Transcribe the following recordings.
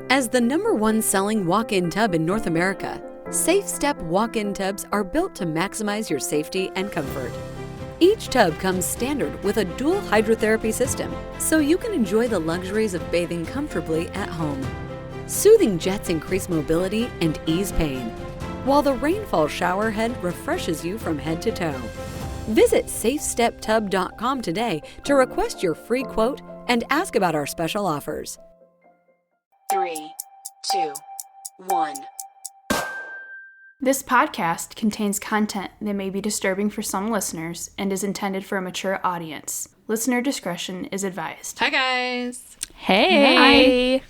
As the #1 selling walk-in tub in North America, Safe Step walk-in tubs are built to maximize your safety and comfort. Each tub comes standard with a dual hydrotherapy system, so you can enjoy the luxuries of bathing comfortably at home. Soothing jets increase mobility and ease pain, while the rainfall shower head refreshes you from head to toe. Visit SafeStepTub.com today to request your free quote and ask about our special offers. 3, 2, 1. This podcast contains content that may be disturbing for some listeners and is intended for a mature audience. Listener discretion is advised. Hi, guys. Hey. Hi.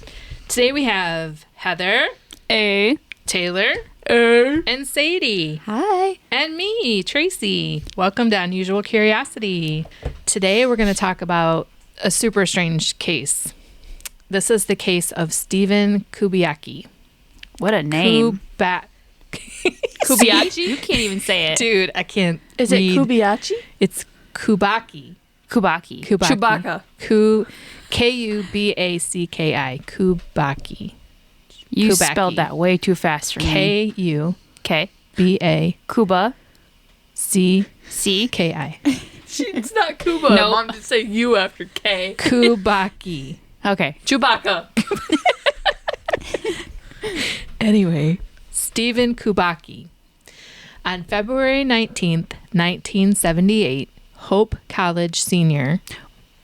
Today we have Heather, Taylor, and Sadie. Hi. And me, Tracy. Welcome to Unusual Curiosity. Today we're going to talk about a super strange case. This is the case of Stephen Kubacki. What a name. Kubacki? You can't even say it. Dude, I can't Is read. it Kubacki? It's Kubacki. Kubacki. Chewbacca. Kubacki. Kubacki. You Kubacki. spelled that way too fast for me. Kubacki. Kuba. C. C. K-I. It's not Cuba. Nope. Mom just say U after K. Kubacki. Okay. Chewbacca. Anyway, Stephen Kubacki. On February 19th, 1978, Hope College senior.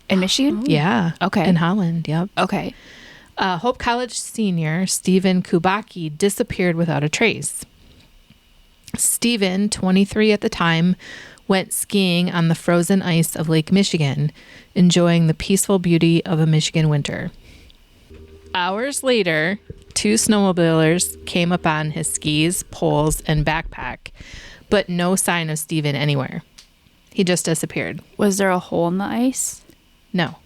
In Michigan? Yeah. Okay. In Holland, yep. Okay. Hope College senior Stephen Kubacki disappeared without a trace. Stephen, 23 at the time, went skiing on the frozen ice of Lake Michigan, enjoying the peaceful beauty of a Michigan winter. Hours later, 2 snowmobilers came upon his skis, poles, and backpack, but no sign of Stephen anywhere. He just disappeared. Was there a hole in the ice? No.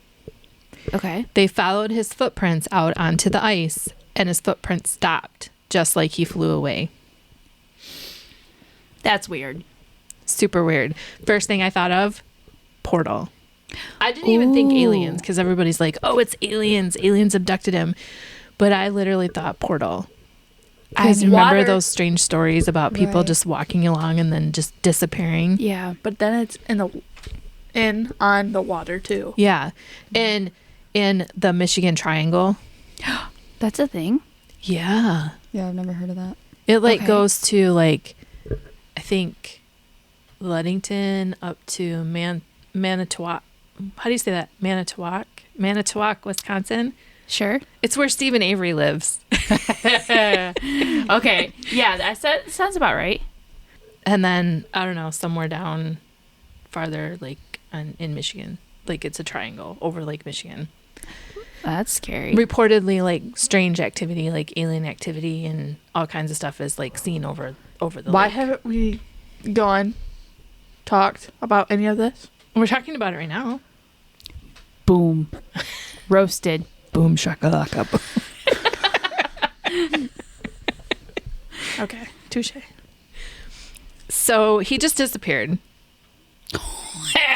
Okay. They followed his footprints out onto the ice, and his footprints stopped, just like he flew away. That's weird. Super weird. First thing I thought of, portal. I didn't even think aliens, because everybody's like, oh, it's aliens. Aliens abducted him. But I literally thought portal. I remember those strange stories about people just walking along and then just disappearing. Yeah, but then it's on the water too. Yeah. And in the Michigan Triangle. That's a thing? Yeah. Yeah, I've never heard of that. It goes to I think Ludington up to Manitowoc. How do you say that? Manitowoc, Wisconsin. Sure. It's where Stephen Avery lives. Okay. Yeah, that sounds about right. And then, I don't know, somewhere down farther, in Michigan. It's a triangle over Lake Michigan. That's scary. Reportedly, strange activity, alien activity and all kinds of stuff is, seen over the Why lake. haven't we talked about any of this? We're talking about it right now. Boom. Roasted. Boom shakalaka. Okay, touche. So he just disappeared.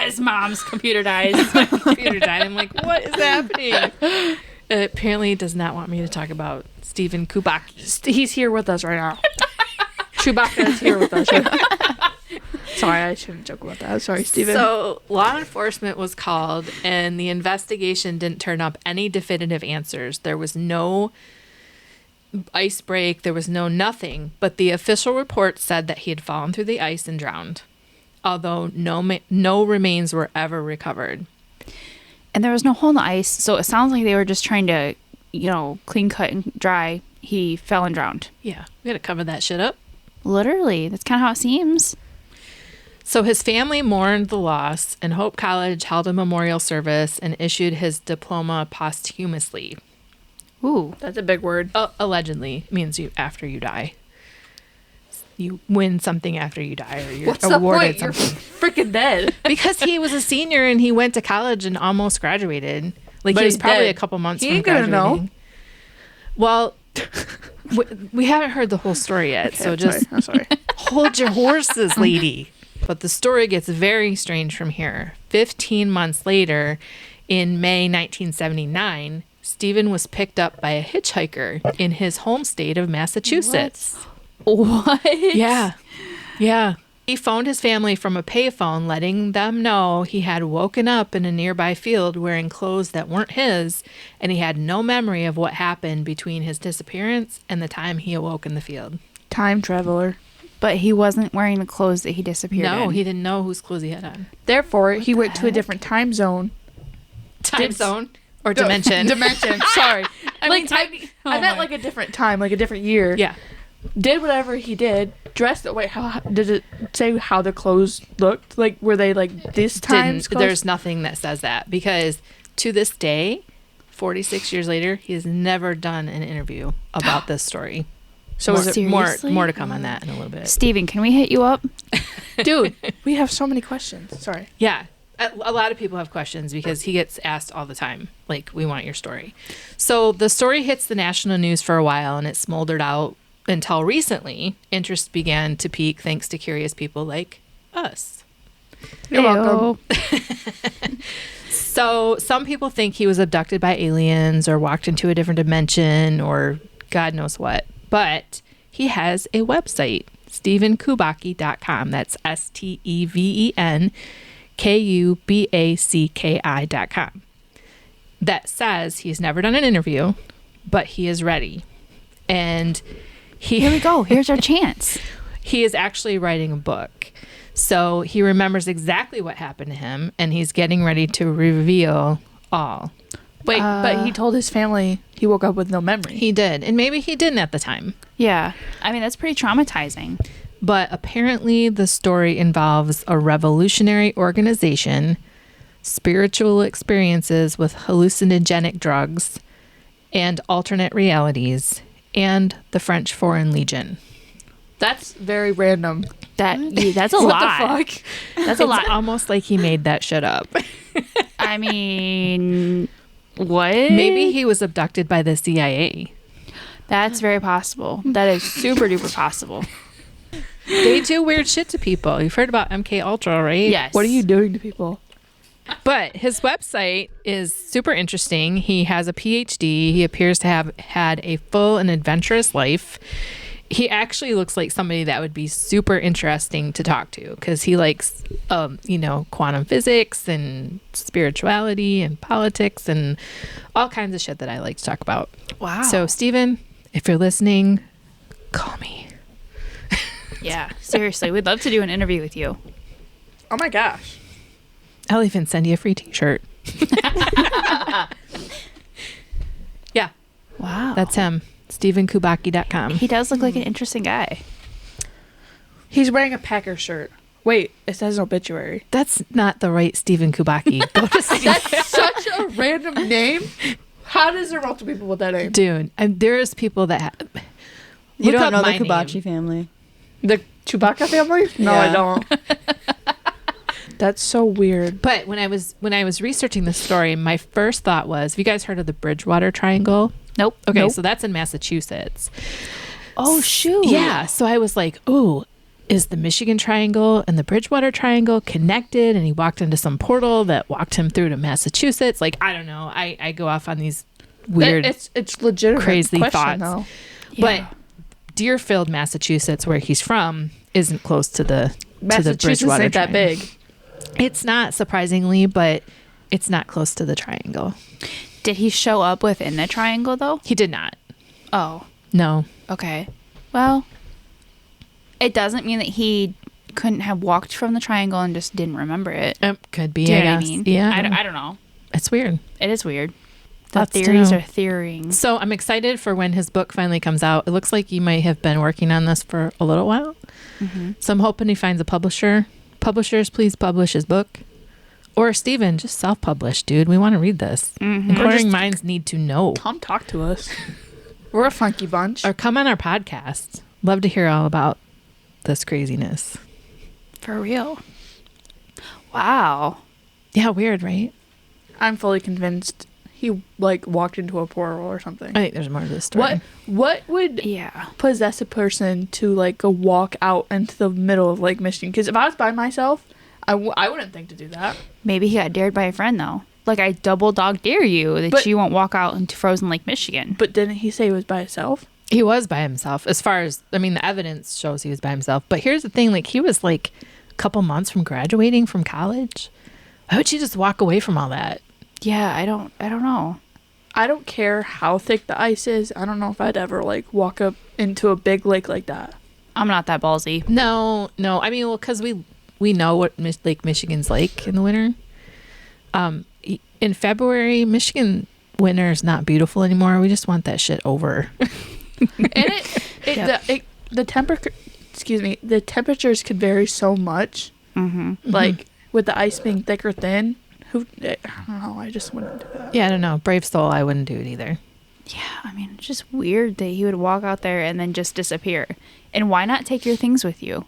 His mom's computer dies. Computer died. I'm like, what is happening? It apparently does not want me to talk about Stephen Kubacki. He's here with us right now. Chewbacca is here with us. Sorry, I shouldn't joke about that. Sorry, Stephen. So law enforcement was called, and the investigation didn't turn up any definitive answers. There was no ice break. There was nothing. But the official report said that he had fallen through the ice and drowned, although no remains were ever recovered. And there was no hole in the ice, so it sounds like they were just trying to, clean cut and dry. He fell and drowned. Yeah, we got to cover that shit up. Literally. That's kind of how it seems. So his family mourned the loss, and Hope College held a memorial service and issued his diploma posthumously. Ooh. That's a big word. Allegedly means after you die. You win something after you die, or you're What's the awarded point? something. You're freaking dead. Because he was a senior and he went to college and almost graduated. He was probably a couple months He from ain't gonna graduating. know. Well, we haven't heard the whole story yet, so I'm sorry. hold your horses, lady. But the story gets very strange from here. 15 months later, in May 1979, Stephen was picked up by a hitchhiker in his home state of Massachusetts. What? Yeah. Yeah. He phoned his family from a payphone, letting them know he had woken up in a nearby field wearing clothes that weren't his, and he had no memory of what happened between his disappearance and the time he awoke in the field. Time traveler. But he wasn't wearing the clothes that he disappeared in. No, he didn't know whose clothes he had on. Therefore, he went to a different time zone. Time zone? Or dimension. Dimension. Sorry. I Like, mean, I meant like a different time, like a different year. Yeah. Did whatever he did. Dressed. Wait, how did it say how the clothes looked? Like, were they like this time's clothes? There's nothing that says that, because to this day, 46 years later, he has never done an interview about this story. So is it more to come on that in a little bit. Steven, can we hit you up? Dude, we have so many questions. Sorry. Yeah. A lot of people have questions because he gets asked all the time, like, we want your story. So the story hits the national news for a while, and it smoldered out until recently. Interest began to peak thanks to curious people like us. You're welcome. So some people think he was abducted by aliens or walked into a different dimension or God knows what. But he has a website, StephenKubacki.com. That's StephenKubacki.com. That says he's never done an interview, but he is ready. And Here we go. Here's our chance. he is actually writing a book. So he remembers exactly what happened to him, and he's getting ready to reveal all. Wait, but he told his family he woke up with no memory. He did. And maybe he didn't at the time. Yeah. I mean, that's pretty traumatizing. But apparently the story involves a revolutionary organization, spiritual experiences with hallucinogenic drugs, and alternate realities, and the French Foreign Legion. That's very random. That's a What lot. the fuck? That's a lot. It's almost like he made that shit up. I mean, what? Maybe he was abducted by the CIA. That's very possible. That is super duper possible. They do weird shit to people. You've heard about MK Ultra, right? Yes. What are you doing to people? But his website is super interesting. He has a PhD. He appears to have had a full and adventurous life. He actually looks like somebody that would be super interesting to talk to because he likes, quantum physics and spirituality and politics and all kinds of shit that I like to talk about. Wow. So, Steven, if you're listening, call me. Yeah, seriously, we'd love to do an interview with you. Oh my gosh. I'll even send you a free t-shirt. Yeah, Wow. that's him. StephenKubacki.com. He does look like an interesting guy. He's wearing a Packer shirt. Wait, it says obituary. That's not the right Stephen Kubacki. Go to That's such a random name. How does there multiple people with that name? Dude, there's people that You look don't up know the my Kubacki name. family. The Chewbacca family? No, I Yeah. don't. That's so weird. But when I was researching this story, my first thought was, have you guys heard of the Bridgewater Triangle? Nope. Okay, Nope. so that's in Massachusetts. Oh, shoot. Yeah, so I was like, ooh, is the Michigan Triangle and the Bridgewater Triangle connected? And he walked into some portal that walked him through to Massachusetts. Like, I don't know. I go off on these weird, It's legitimate crazy question, thoughts. though. But Deerfield, Massachusetts, where he's from, isn't close to the Massachusetts Bridgewater ain't that Triangle. big. It's not, surprisingly, but it's not close to the triangle. Did he show up within the triangle, though? He did not. Oh, No. okay. Well, it doesn't mean that he couldn't have walked from the triangle and just didn't remember it. Could be, Do you I know what I guess. mean? Yeah. I don't know. It's weird. It is weird. The Lots to theories know. are theorying. So I'm excited for when his book finally comes out. It looks like he might have been working on this for a little while. Mm-hmm. So I'm hoping he finds a publisher. Publishers, please publish his book. Or Steven, just self-publish, dude. We want to read this. Mm-hmm. Inquiring minds need to know. Come talk to us. We're a funky bunch. Or come on our podcast. Love to hear all about this craziness. For real. Wow. Yeah, weird, right? I'm fully convinced he walked into a portal or something. I think there's more to this story. What would Yeah. possess a person to go walk out into the middle of Lake Michigan? Because if I was by myself, I wouldn't think to do that. Maybe he got dared by a friend, though. Like, I double dog dare you that But- you won't walk out into frozen Lake Michigan. But didn't he say he was by himself? He was by himself. As far as, I mean, the evidence shows he was by himself. But here's the thing, like, he was like a couple months from graduating from college. Why would you just walk away from all that? Yeah, I don't know. I don't care how thick the ice is. I don't know if I'd ever like walk up into a big lake like that. I'm not that ballsy. No. I mean, well, because we know what Lake Michigan's like in the winter. In February, Michigan winter is not beautiful anymore. We just want that shit over. And the temperatures could vary so much. Mm-hmm. Like with the ice being thick or thin. I don't know. I just wouldn't do that. Yeah, I don't know. Brave soul, I wouldn't do it either. Yeah, I mean, it's just weird that he would walk out there and then just disappear. And why not take your things with you?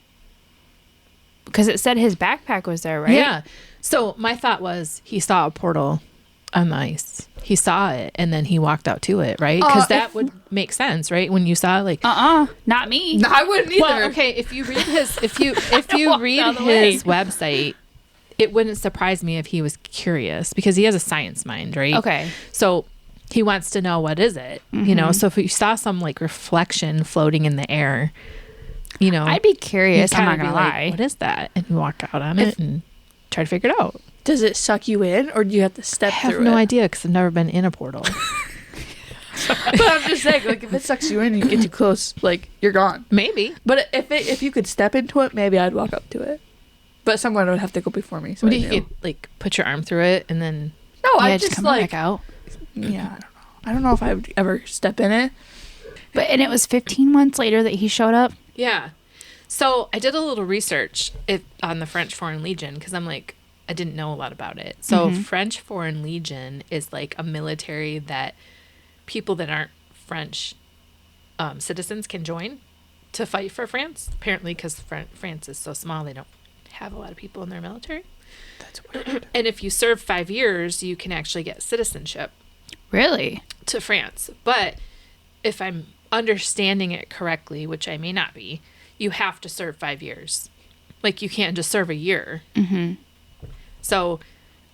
Because it said his backpack was there, right? Yeah. So my thought was he saw a portal on the ice. He saw it and then he walked out to it, right? Because that would make sense, right? When you saw it, like, not me. No, I wouldn't either. well, okay, if you read his if you read out of the way. his website, it wouldn't surprise me if he was curious because he has a science mind, right? Okay. So he wants to know what is it, you know? So if you saw some like reflection floating in the air, you know, I'd be curious. you'd I'm not kinda going to be lie. like, what is that? And you walk out on it and try to figure it out. Does it suck you in, or do you have to step I have through no it? idea because I've never been in a portal. But I'm just saying, like, if it sucks you in, and you get too close, like, you're gone. Maybe. But if you could step into it, maybe I'd walk up to it. But someone would have to go before me. So What do I you knew. get, like put your arm through it and then? No, Yeah, I just just come like back out. Yeah, I don't know if I would ever step in it. And it was 15 months later that he showed up. Yeah. So I did a little research on the French Foreign Legion because I'm like, I didn't know a lot about it. So French Foreign Legion is like a military that people that aren't French citizens can join to fight for France. Apparently, because France is so small, they don't have a lot of people in their military. That's weird. And if you serve 5 years, you can actually get citizenship Really? to France. But if I'm understanding it correctly, which I may not be, you have to serve 5 years. Like, you can't just serve a year. Mm-hmm. So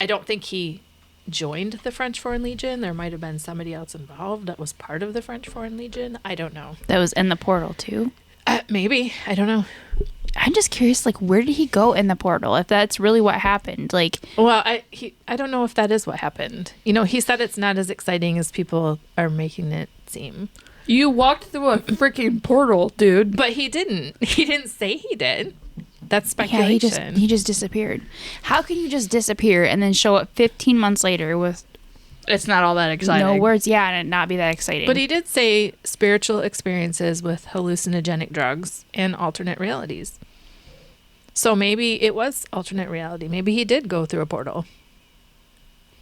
I don't think he joined the French Foreign Legion. There might have been somebody else involved that was part of the French Foreign Legion. I don't know. That was in the portal, too? Maybe. I don't know. I'm just curious, like, where did he go in the portal? If that's really what happened, like, Well, I don't know if that is what happened. You know, he said it's not as exciting as people are making it seem. You walked through a freaking portal, dude. But he didn't. He didn't say he did. That's yeah, speculation. he just disappeared. How can you just disappear and then show up 15 months later with It's not all that exciting. no words? Yeah, and it not be that exciting. But he did say spiritual experiences with hallucinogenic drugs and alternate realities. So maybe it was alternate reality. Maybe he did go through a portal.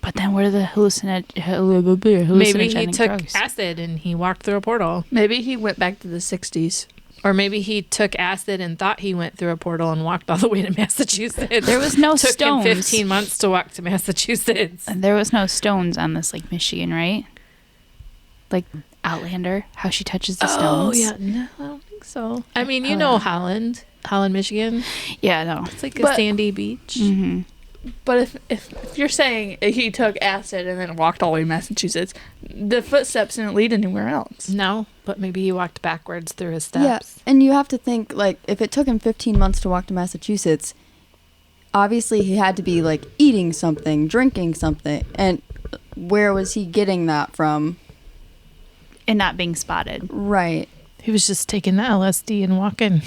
But then what are the hallucinogenic Maybe he took drugs? acid and he walked through a portal. Maybe he went back to the 60s. Or maybe he took acid and thought he went through a portal and walked all the way to Massachusetts. There was no Took stones. him 15 months to walk to Massachusetts. And there was no stones on this Lake Michigan, right? Like Outlander, how she touches the stones. Oh, yeah. No, I don't think so. I mean, you know Holland, Michigan. Yeah, no. It's like a But- sandy beach. Mm-hmm. But if you're saying he took acid and then walked all the way to Massachusetts, the footsteps didn't lead anywhere else. No, but maybe he walked backwards through his Yeah, steps. and you have to think, like, if it took him 15 months to walk to Massachusetts, obviously he had to be, like, eating something, drinking something, and where was he getting that from? And not being spotted. Right. He was just taking the LSD and walking.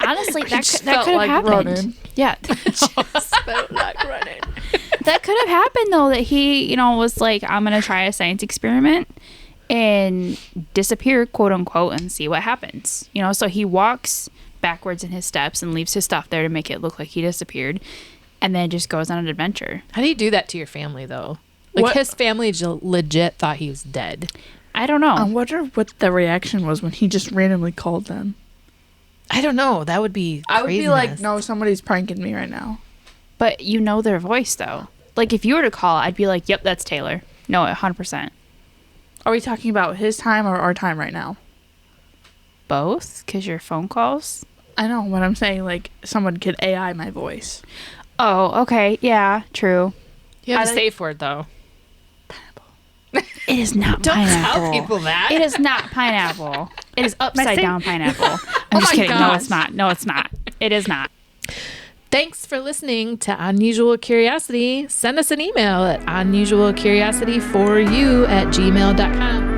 Honestly, that just could have felt like happened. running. Yeah. Felt like running. That could have happened, though, that he, was like, I'm going to try a science experiment and disappear, quote unquote, and see what happens. So he walks backwards in his steps and leaves his stuff there to make it look like he disappeared, and then just goes on an adventure. How do you do that to your family, though? Like, What- his family legit thought he was dead. I don't know. I wonder what the reaction was when he just randomly called them. I don't know. That would be I would be like, craziness. no, somebody's pranking me right now. But you know their voice, though. Like, if you were to call, I'd be like, yep, that's Taylor. No, 100%. Are we talking about his time or our time right now? Both? Because your phone calls? I know, but I'm saying, like, someone could AI my voice. Oh, okay. Yeah, true. You have I a like- safe word, though. It is not Don't pineapple. tell people that. It is not pineapple. It is upside down pineapple. I'm Oh just my kidding. No, gosh. it's not. No, it's not. It is not. Thanks for listening to Unusual Curiosity. Send us an email at unusualcuriosity4you@gmail.com.